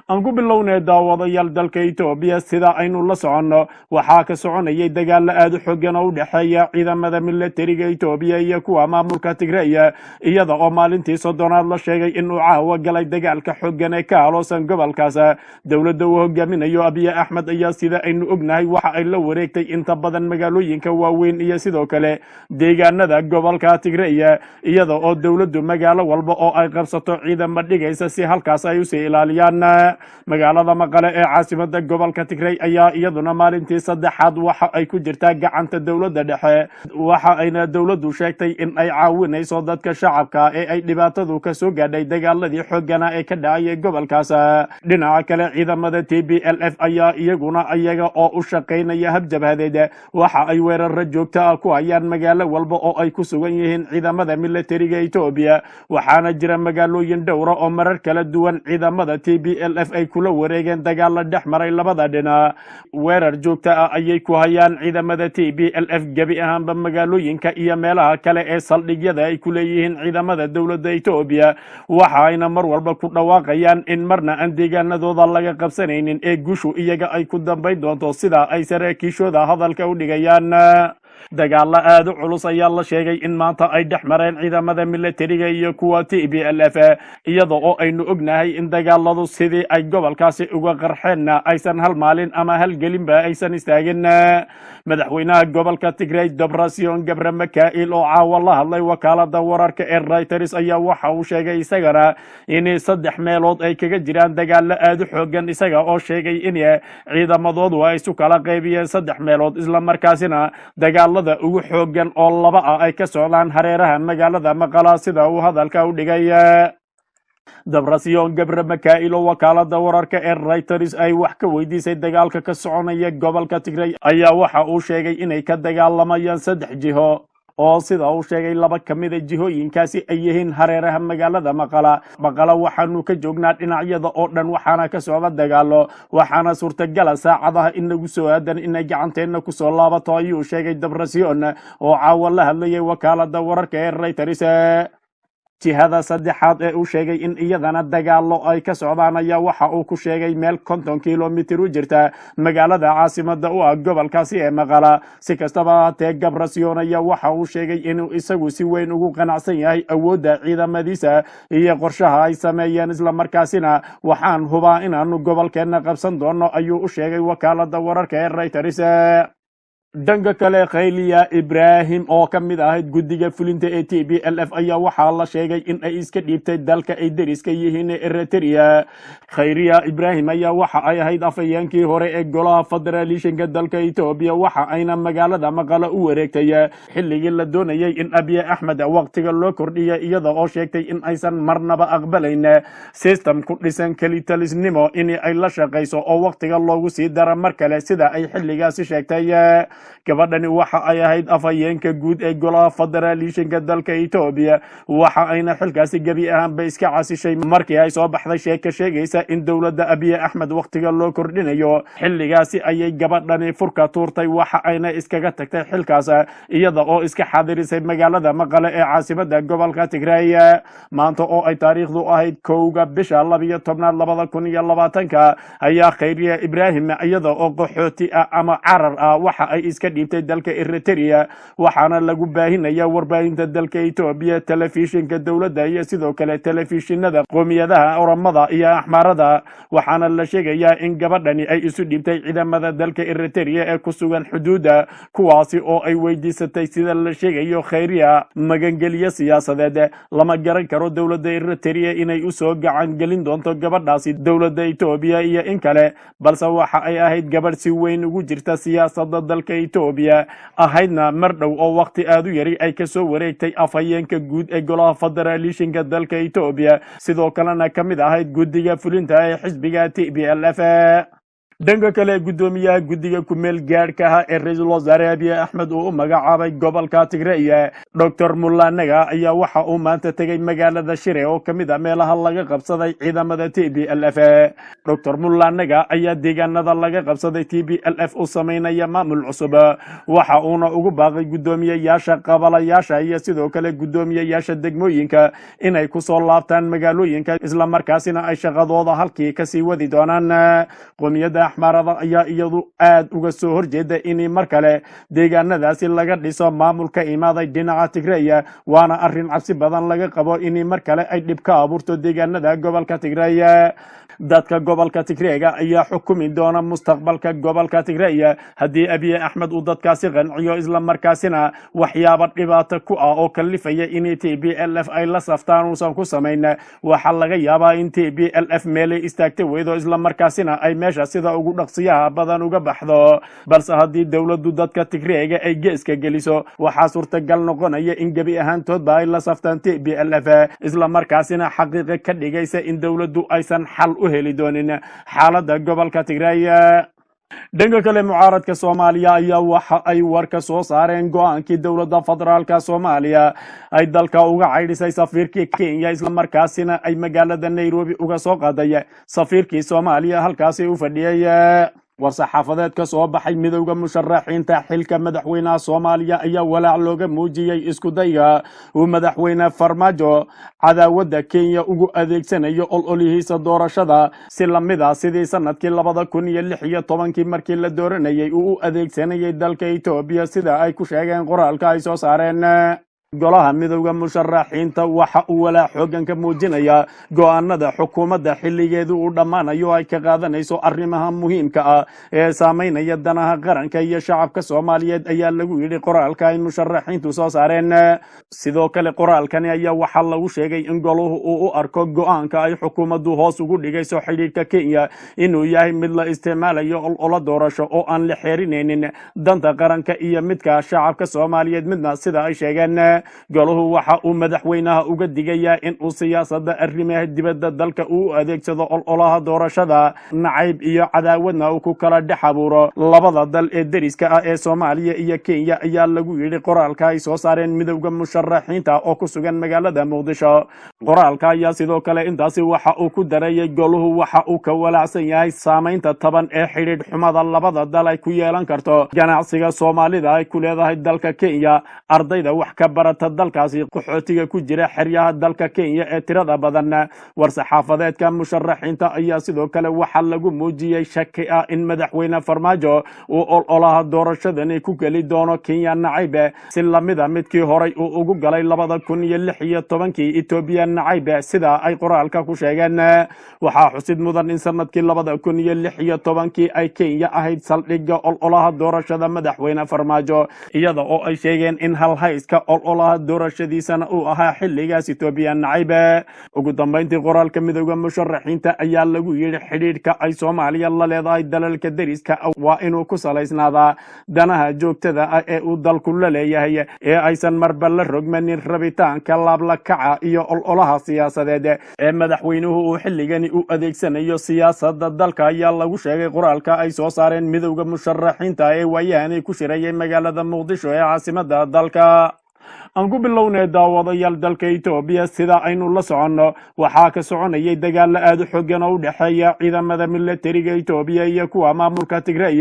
aan ku bilownay daawadayaal dalka Itoobiya sida aynu la soconno waxaa ka soconayay dagaal aad u xooggan oo u dhexeeya ciidamada militariga Itoobiya iyo kuwa maamulka Tigray iyada oo maalintii soddonaad la sheegay in uu caawa galay dagaalka xooggan ee ka haloosan gobolkaas dawladda uu hogaaminayo Abiy Ahmed ayaa sida aynu ognahay waxa ay la wareegtay inta badan magaalooyinka waaweyn iyo sidoo kale deegaanada gobolka Tigray iyada oo dawladdu magaalo walba oo ay qabsato ciidamo dhigaysa si halkaas ay u sii ilaaliyaan magaalada Maqale ee caasimadda gobolka Tigray ayaa iyaduna maalintii saddexaad waxa ay ku jirtaa gacanta dawladda dhexe waxa ayna dawladdu sheegtay in ay caawinayso dadka shacabka ee ay dhibaatadu ka soo gaadhay dagaaladii xoogana ee ka dhacay gobolkaas dhinaca kale ciidamada TPLF ayaa iyaguna iyaga oo u shaqeynaya habjabhadeed waxa ay weerar joogto ah ku hayaan magaalo walba oo ay ku sugan yihiin ciidamada militariga Itoobiya waxaana jira magaalooyin dhowr oo marar kala duwan ciidamada TPLF ay kula wareegeen dagaal dhex maray labada dhinac weerar joogto ah ayay ku hayaan ciidamada TPLF gabi ahaanba magaalooyinka iyo meelaha kale ee saldhigyada ay ku leeyihiin ciidamada dawladda Itoobiya waxa ayna mar walba ku dhawaaqayaan in marna aan deegaanadooda laga qabsanaynin ee gushu iyaga ay ku dambayn doonto sida ay saraakiishooda hadalka u dhigayaan dagaalo aad u culus ayaa la sheegay in maanta ay dhex mareen ciidamada militariga iyo kuwa TPLF iyada oo aynu ognahay in dagaaladu sidii ay gobolkaasi uga qarxeen aysan hal maalin ama hal gelinba aysan istaagin madaxweynaha gobolka Tigray Debretsion Gebremichael oo caawa la hadlay wakaalada wararka ee Reuters ayaa waxa uu sheegay isagana in saddex meelood ay kaga jiraan dagaalo aad u xooggan isaga oo sheegay in ciidamadoodu ay isu kala qaybiyeen saddex meelood isla markaasina dagaalada ugu xooggan oo laba ah ay ka socdaan hareeraha magaalada Maqala sida uu hadalka u dhigay Debretsion Gebremichael oo wakaalada wararka ee Reuters ay wax ka weydiisay dagaalka ka soconaya gobolka Tigray ayaa waxa uu sheegay inay ka dagaalamayaan saddex jiho oo sida uu sheegay laba kamid ah jihooyinkaasi ay yihiin hareeraha magaalada Maqala waxaanu ka joognaa dhinacyada oo dhan waxaana ka socda dagaalo waxaana suurtagal ah saacadaha in lagu soo aadan in gacanteena ku soo laabato ayuu sheegay Debretsion oo caawa la hadlayay wakaalada wararka ee Reuters jihada saddexaad ee uu sheegay in iyadana dagaalo ay ka socdaan ayaa waxa uu ku sheegay meel 50 kilomitir u jirta magaalada caasimadda u ah gobolkaasi ee Maqala si kastaba haatee Debretsion ayaa waxa uu sheegay inuu isagu si weyn ugu qanacsan yahay awoodda ciidamadiisa iyo qorshaha ay sameeyeen isla markaasina waxaan hubaa inaanu gobolkeena qabsan doono ayuu u sheegay wakaalada wararka ee Reuters dhanka kale Khayriya Ibrahim oo ka mid ahayd guddiga fulinta ee TPLF ayaa waxaa la sheegay in ay iska dhiibtay dalka ay deriska yihiin Eritrea Khayriya Ibrahim ayaa waxa ay ahayd afayeenkii hore ee golaha federalishanka dalka Itoobiya waxa ayna magaalada Maqala u wareegtay xilligii la doonayay in Abiy Ahmed waqtiga loo kordhiyo iyada oo sheegtay in aysan marnaba aqbalayn system ku dhisan kalitalisnimo in ay la shaqeyso oo waqtiga loogu sii daro mar kale sida ay xilligaasi sheegtay gabadhani waxa ay ahayd afayeenka guud ee golaha federalishanka dalka Itoobiya waxa ayna xilkaasi gabi ahaanba iska casishay markii ay soo baxday sheeko sheegaysa in dawladda Abiy Ahmed waqtiga loo kordhinayo xilligaasi ayay gabadhani furka tuurtay waxa ayna iskaga tagtay xilkaas iyada oo iska xadirisay magaalada Maqale ee caasimadda gobolka Tigray maanta oo ay taariikhdu ahayd 1 bisha 12 2020 ayaa Khayriya Ibrahim iyada oo qaxooti ama carar waxa ay iska dhiibtay dalka Eritrea waxaana lagu baahinayaa warbaahinta dalka Itoobiya telefishinka dawladda iyo sidoo kale telefishinada qoomiyadaha Oromada iyo Axmaarada waxaana la sheegayaa in gabadhani ay isu dhiibtay ciidamada dalka Eritrea ee ku sugan xuduudda kuwaasi oo ay weydiisatay sida la sheegayo Khayriya magangeliyo siyaasadeed lama garan karo dawladda Eritrea inay u soo gacan gelin doonto gabadhaasi dawladda Itoobiya iyo in kale balse waxa ay ahayd gabadh si weyn ugu jirta siyaasadda dalka Itoobiya ahaydna mar dhow oo waqti aad u yari ay ka soo wareegtay afayeenka guud ee golaha federalishanka dalka Itoobiya sidoo kalena kamid ahayd guddiga fulinta ee xisbiga TPLF dhanka kale guddoomiyaha guddiga ku-meel gaadhka ah ee ra-iisul wasaare abiy axmed uu u magacaabay gobolka tigreya doctor mulanaga ayaa waxa uu maanta tegey magaalada shire oo ka mid a meelaha laga qabsaday ciidamada t b l f doctor mulanaga ayaa deegaanada laga qabsaday t b l f u sameynaya maamul cusub waxa uuna ugu baaqay guddoomiyeyaasha qabalayaasha iyo sidoo kale guddoomiyeyaasha degmooyinka inay kusoo laabtaan magaalooyinka islamarkaasina ay shaqadooda halkii kasii wadi doonaan qowmiyadda axmaarada ayaa iyadu aad uga soo horjeeda in mar kale deegaanadaasi laga dhiso maamul ka imaaday dhinaca tigreya waana arrin cabsi badan laga qabo in mar kale ay dhib ka abuurto deegaanada gobolka tigreya dadka gobolka tigreega ayaa xukumi doona mustaqbalka gobolka tigreya haddii abiy axmed uu dadkaasi qanciyo islamarkaasina waxyaaba dhibaato ku ah oo kalifaya in t b l f ay la saftaan uusan ku samayn waxaa laga yaabaa in t b l f meelay istaagta weydo islamarkaasina ay meesha sida ugu dhaqsiyaha badan uga baxdo balse haddii dowladdu dadka tigreega ay geeska geliso waxaa suurtagal noqonaya in gebi ahaantoodba ay la saftaan t b l f islamarkaasina xaqiiqa ka dhigaysa in dowladdu aysan xal u heli doonin xaaladda gobolka tigreya dhanka kale mucaaradka soomaaliya ayaa waxa ay war ka soo saareen go-aankii dowladda federaalka soomaaliya ay dalka uga caydhisay safiirkii kenya islamarkaasina ay magaalada nairobi uga soo qaaday safiirkii soomaaliya halkaasi u fadhiyay war-saxaafadeed ka soo baxay midowda musharaxiinta xilka madaxweynaha soomaaliya ayaa walaac looga muujiyey isku dayga uu madaxweyne farmaajo cadaawadda kenya ugu adeegsanayo ololihiisa doorashada si lamid ah sidii sanadkii 2016 markii la dooranayay uu u adeegsanayay dalka etoobiya sida ay ku sheegeen qoraalka ay soo saareen golaha midowda musharaxiinta waxa uu walaac xoogan ka muujinaya go-aanada xukuumadda xilligeedu uu dhammaanayo ay ka qaadanayso arrimaha muhiimka ah ee saameynaya danaha qaranka iyo shacabka soomaaliyeed ayaa lagu yidhi qoraalka ay musharaxiintu soo saareen sidoo kale qoraalkani ayaa waxaa lagu sheegay in goluhu uu u arko go-aanka ay xukuumaddu hoos ugu dhigayso xidhiidhka kenya inuu yahay mid la isticmaalayo olola doorasho oo aan la xeerinaynin danta qaranka iyo midka shacabka soomaaliyeed midna sida ay sheegeen goluhu waxa uu madaxweynaha uga digayaa in uu siyaasadda arrimaha dibadda dalka uu adeegsado ololaha doorashada nacayb iyo cadaawadna uu ku kala dhex abuuro labada dal ee deriska ah ee soomaaliya iyo kenya ayaa lagu yidhi qoraalka ay soo saareen midowda musharaxiinta oo ku sugan magaalada muqdisho qoraalka ayaa sidoo kale intaasi waxa uu ku dareeyay goluhu waxa uu ka walaacsan yahay saamaynta taban ee xidhiidh xumada labada dal ay ku yeelan karto ganacsiga soomaalida ay ku leedahay dalka kenya ardayda wax ka barata dalkaasi qaxootiga ku jira xeryaha dalka kenya ee tirada badan war-saxaafadeedka musharaxiinta ayaa sidoo kale waxaa lagu muujiyey shaki ah in madaxweyne farmaajo uu ololaha doorashadani ku geli doono kenya nacaybe si lamida midkii horay uu ugu galay 2016 etoobiya nacaybe sida ay qoraalka ku sheegeen waxaa xusid mudan in sanadkii 2016 ay kenya ahayd saldhigga ololaha doorashada madaxweyne farmaajo iyada oo ay sheegeen in halhayska ololaha doorashadiisana uu ahaa xilligaas etoobiya nacaybe ugu dambeyntii qoraalka midowda musharaxiinta ayaa lagu yidhi xidhiidhka ay soomaaliya la leedahay dalalka deriska waa inuu ku salaysnaadaa danaha joogtada ah ee uu dalku la leeyahay ee aysan marba la rogmanin rabitaanka laablakaca iyo ololaha siyaasadeed ee madaxweynuhu uu xilligani u adeegsanayo siyaasadda dalka ayaa lagu sheegay qoraalka ay soo saareen midowda musharaxiinta ee waayahani ku shirayay magaalada muqdisho ee caasimada dalka aan ku bilownay daawadayaal dalka Itoobiya sida aynu la soconno waxaa ka soconayay dagaal aad u xooggan oo u dhaxeeya ciidamada militariga Itoobiya iyo kuwa maamulka Tigray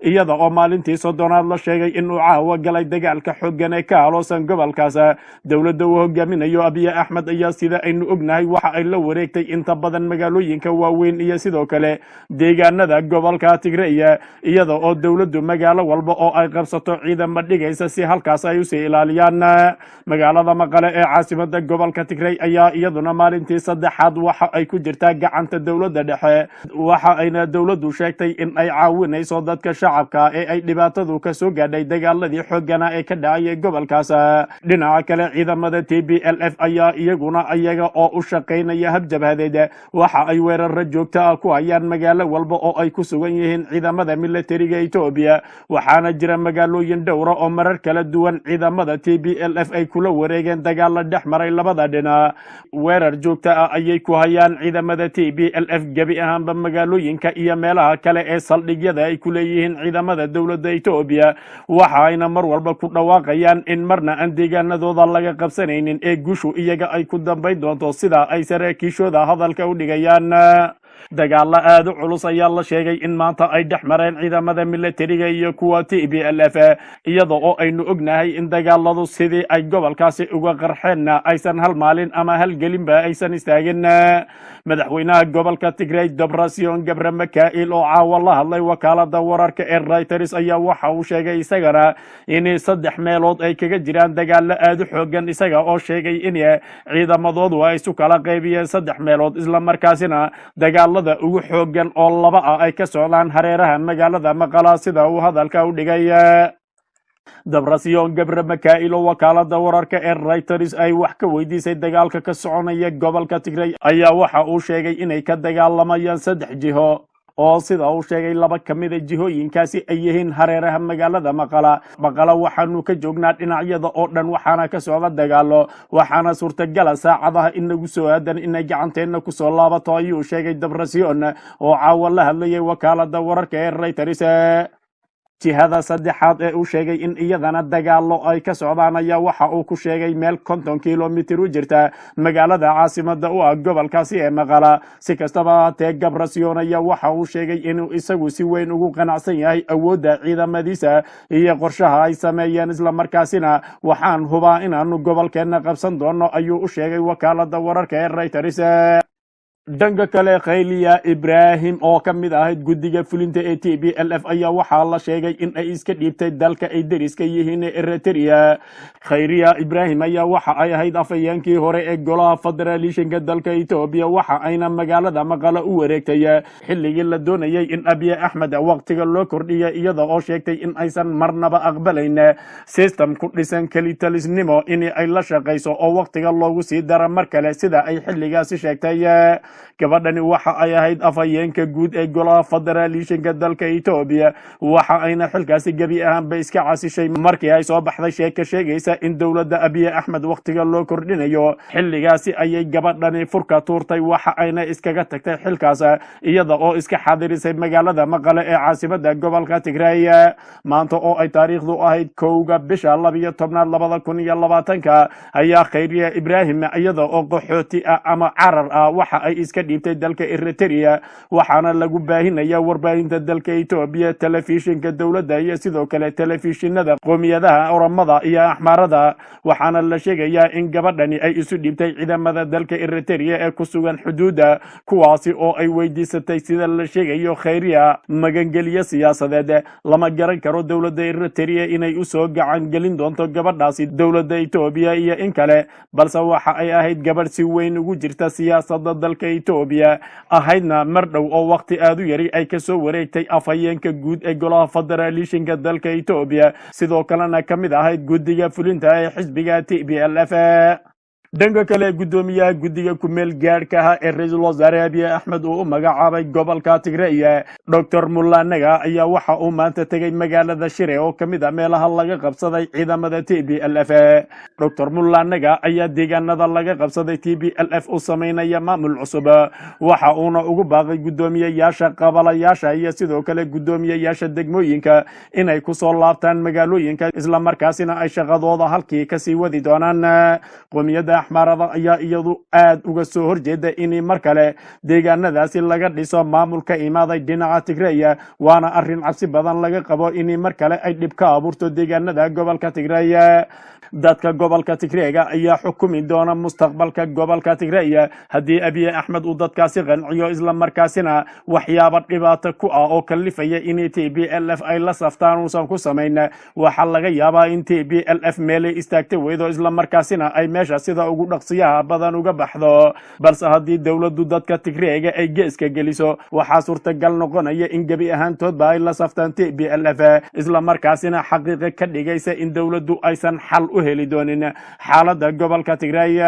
iyada oo maalintii soddonaad la sheegay in uu caawa galay dagaalka xooggan ee ka aloosan gobolkaas dowladda uu hogaaminayo Abiy Ahmed ayaa sida aynu ognahay waxa ay la wareegtay inta badan magaalooyinka waaweyn iyo sidoo kale deegaanada gobolka Tigray iyada oo dowladdu magaalo walba oo ay qabsato ciidamada dhigaysa si halkaas ay u sii ilaaliyaan magaalada Maqale ee caasimada gobolka Tigray ayaa iyaduna maalintii saddexaad waxa ay ku jirtaa gacanta dowladda dhexe waxa ayna dowladdu sheegtay in ay caawinayso dadka shacabka ee ay dhibaatadu ka soo gaadhay dagaaladii xooggan ee ka dhacay gobolkaas dhinaca kale ciidamada TPLF ayaa iyaguna iyaga oo u shaqeynaya habjabhadeed waxa ay weerar joogto ah ku hayaan magaalo walba oo ay ku sugan yihiin ciidamada militariga Itoobiya waxaana jira magaalooyin dhowr oo marar kala duwan ciidamada TPLF f ay kula wareegeen dagaalla dhex maray labada dhinac weerar joogta ah ayay ku hayaan ciidamada t b l f gebi ahaanba magaalooyinka iyo meelaha kale ee saldhigyada ay ku leeyihiin ciidamada dowladda etoobiya waxa ayna mar walba ku dhawaaqayaan in marna aan deegaanadooda laga qabsanaynin ee gushu iyaga ay ku dambayn doonto sida ay saraakiishooda hadalka u dhigayaan dagaalo aad u culus ayaa la sheegay in maanta ay dhex mareen ciidamada milatariga iyo kuwa t b l f iyada oo aynu ognahay in dagaaladu sidii ay gobolkaasi uga qarxeenna aysan hal maalin ama hal gelinba aysan istaagin madaxweynaha gobolka tigray debrasion gabre mikail oo caawa la hadlay wakaalada wararka ee reuters ayaa waxa uu sheegay isagana in 3 meelood ay kaga jiraan dagaalo aad u xoogan isaga oo sheegay in ciidamadoodu ay isu kala qaybiyeen 3 meelood isla markaasina dagaalada ugu xoogan oo laba ah ay ka socdaan hareeraha magaalada maqala sida uu hadalka u dhigay debrasion gabre mikail oo wakaalada wararka ee reuters ay wax ka weydiisay dagaalka ka soconaya gobolka tigray ayaa waxa uu sheegay inay ka dagaalamayaan 3 jiho oo sida uu sheegay laba ka mid ah jihooyinkaasi ay yihiin hareeraha magaalada maqala waxaanu ka joognaa dhinacyada oo dhan waxaana ka socda dagaalo waxaana suurtagala saacadaha inagu soo aadan inay gacanteena kusoo laabato ayuu sheegay debrasion oo caawa la hadlayay wakaalada wararka ee reuters jihada saddexaad ee uu sheegay in iyadana dagaalo ay ka socdaan ayaa waxa uu ku sheegay meel 50 kilomitir u jirta magaalada caasimada u ah gobolkaasi ee maqala si kastaba haatee debrasion ayaa waxa uu sheegay inuu isagu si weyn ugu qanacsan yahay awoodda ciidamadiisa iyo qorshaha ay sameeyeen isla markaasina waxaan hubaa inaanu gobolkeena qabsan doono ayuu u sheegay wakaalada wararka ee reuters dhanka kale khayliya ibrahim oo ka mid ahayd guddiga fulinta ee t b l f ayaa waxaa la sheegay in ay iska dhiibtay dalka ay deriska yihiin ee eritrea khayliya ibrahim ayaa waxa ay ahayd afhayeenkii hore ee golaha federalishinka dalka etoobiya waxa ayna magaalada maqala u wareegtay xilligii la doonayay in abiy axmed waqtiga loo kordhiya iyada oo sheegtay in aysan marnaba aqbalayn system ku dhisan kelitalisnimo in ay la shaqayso oo waqtiga loogu sii dara mar kale sida ay xilligaasi sheegtay gabadhani waxa ay ahayd afhayeenka guud ee golaha federalishinka dalka etoobiya waxa ayna xilkaasi gebi ahaanba iska casishay markii ay soo baxday sheeka sheegaysa in dowladda abiy axmed waqtiga loo kordhinayo xilligaasi ayay gabadhani furka tuurtay waxa ayna iskaga tagtay xilkaas iyada oo iska xadirisay magaalada maqale ee caasimada gobolka tigray maanta oo ay taariikhdu ahayd 1 bisha 12 ayaa khayriya ibrahim iyada oo qaxooti ah ama carar ah waxa ay iska dhiibtay dalka eritrea waxaana lagu baahinaya warbaahinta dalka etoobiya telefishinka dowladda iyo sidoo kale telefishinada qoomiyadaha oramada iyo axmaarada waxaana la sheegayaa in gabadhani ay isu dhiibtay ciidamada dalka eritrea ee ku sugan xuduudda kuwaasi oo ay weydiisatay sida la sheegayo khayriya magangeliyo siyaasadeed lama garan karo dowladda eritrea inay usoo gacan gelin doonto gabadhaasi dowladda etoobiya iyo in kale balse waxa ay ahayd gabadh si weyn ugu jirta siyaasadda dalka etoobiya ahaydna mar dhow oo waqti aad u yari ay ka soo wareegtay afhayeenka guud ee golaha federalishinka dalka etoobiya sidoo kalena ka mid ahayd guddiga fulinta ee xisbiga t b l f dhanka kale guddoomiyaha guddiga ku-meel gaadhka ah ee ra-iisul wasaare abiy axmed uu u magacaabay gobolka tigray dr mulanaga ayaa waxa uu maanta tegay magaalada shire oo ka mid ah meelaha laga qabsaday ciidamada t b l f dr mulanaga ayaa deegaanada laga qabsaday t b l f u sameynaya maamul cusub waxa uuna ugu baaqay guddoomiyayaasha qabalayaasha iyo sidoo kale guddoomiyayaasha degmooyinka inay kusoo laabtaan magaalooyinka isla markaasina ay shaqadooda halkii kasii wadi doonaan qoomiyada axmaarada ayaa iyadu aad uga soo horjeeda in mar kale deegaanadaasi laga dhiso maamul ka imaaday dhinaca tigray waana arrin cabsi badan laga qabo in mar kale ay dhib ka abuurto deegaanada gobolka tigray dadka gobolka tigrayga ayaa xukumi doona mustaqbalka gobolka tigray haddii abiy axmed uu dadkaasi qanciyo isla markaasina waxyaabo dhibaato ku ah oo kalifaya in t b l f ay la saftaan uusan ku samayn waxaa laga yaabaa in t b l f meelay istaagta weydo isla markaasina ay meesha sida ugu dhaqsiyaha badan uga baxdo balse haddii dowladdu dadka tigrayga ay geeska geliso waxaa suurtagal noqonaya in gebi ahaantoodba ay la saftaan t b l f isla markaasina xaqiiqo ka dhigaysa in dowladdu aysan xal u heli doonin xaaladda gobolka tigray